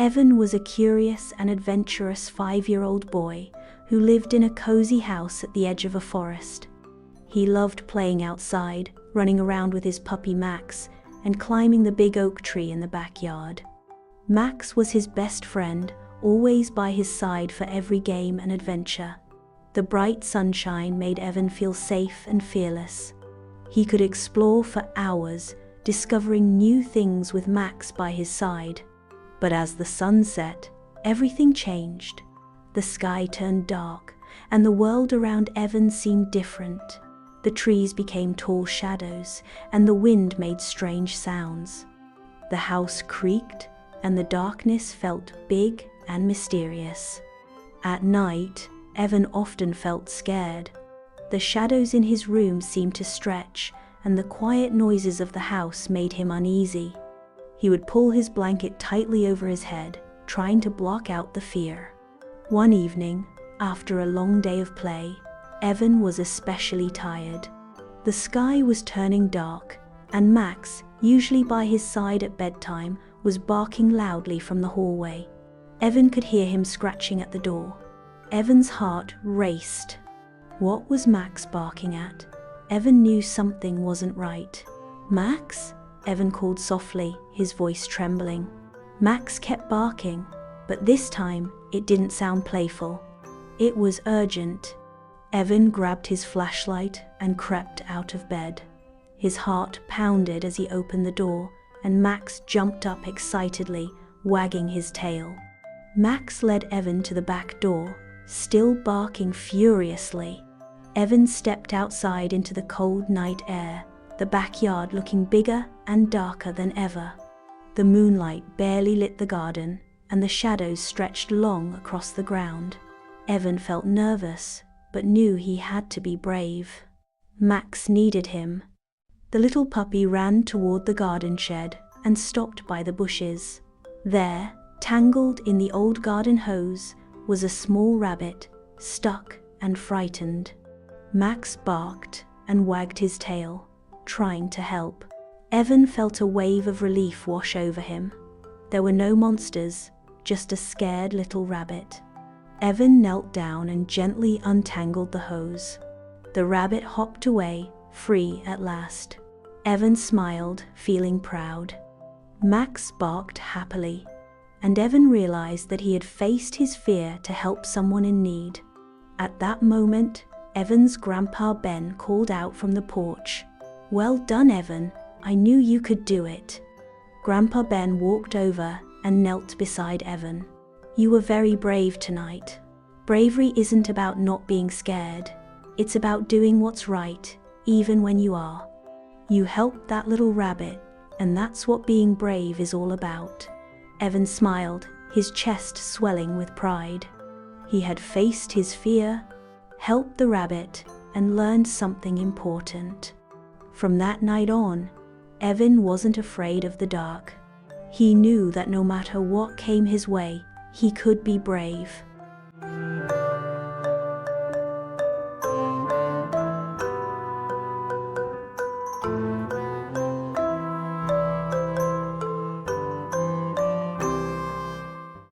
Evan was a curious and adventurous 5-year-old boy who lived in a cozy house at the edge of a forest. He loved playing outside, running around with his puppy Max, and climbing the big oak tree in the backyard. Max was his best friend, always by his side for every game and adventure. The bright sunshine made Evan feel safe and fearless. He could explore for hours, discovering new things with Max by his side. But as the sun set, everything changed. The sky turned dark, and the world around Evan seemed different. The trees became tall shadows, and the wind made strange sounds. The house creaked, and the darkness felt big and mysterious. At night, Evan often felt scared. The shadows in his room seemed to stretch, and the quiet noises of the house made him uneasy. He would pull his blanket tightly over his head, trying to block out the fear. One evening, after a long day of play, Evan was especially tired. The sky was turning dark, and Max, usually by his side at bedtime, was barking loudly from the hallway. Evan could hear him scratching at the door. Evan's heart raced. What was Max barking at? Evan knew something wasn't right. "Max?" Evan called softly, his voice trembling. Max kept barking, but this time it didn't sound playful. It was urgent. Evan grabbed his flashlight and crept out of bed. His heart pounded as he opened the door, and Max jumped up excitedly, wagging his tail. Max led Evan to the back door, still barking furiously. Evan stepped outside into the cold night air, the backyard looking bigger and darker than ever. The moonlight barely lit the garden, and the shadows stretched long across the ground. Evan felt nervous, but knew he had to be brave. Max needed him. The little puppy ran toward the garden shed and stopped by the bushes. There, tangled in the old garden hose, was a small rabbit, stuck and frightened. Max barked and wagged his tail, trying to help. Evan felt a wave of relief wash over him. There were no monsters, just a scared little rabbit. Evan knelt down and gently untangled the hose. The rabbit hopped away, free at last. Evan smiled, feeling proud. Max barked happily, and Evan realized that he had faced his fear to help someone in need. At that moment, Evan's grandpa Ben called out from the porch. "Well done, Evan. I knew you could do it." Grandpa Ben walked over and knelt beside Evan. "You were very brave tonight. Bravery isn't about not being scared. It's about doing what's right, even when you are. You helped that little rabbit, and that's what being brave is all about." Evan smiled, his chest swelling with pride. He had faced his fear, helped the rabbit, and learned something important. From that night on, Evan wasn't afraid of the dark. He knew that no matter what came his way, he could be brave.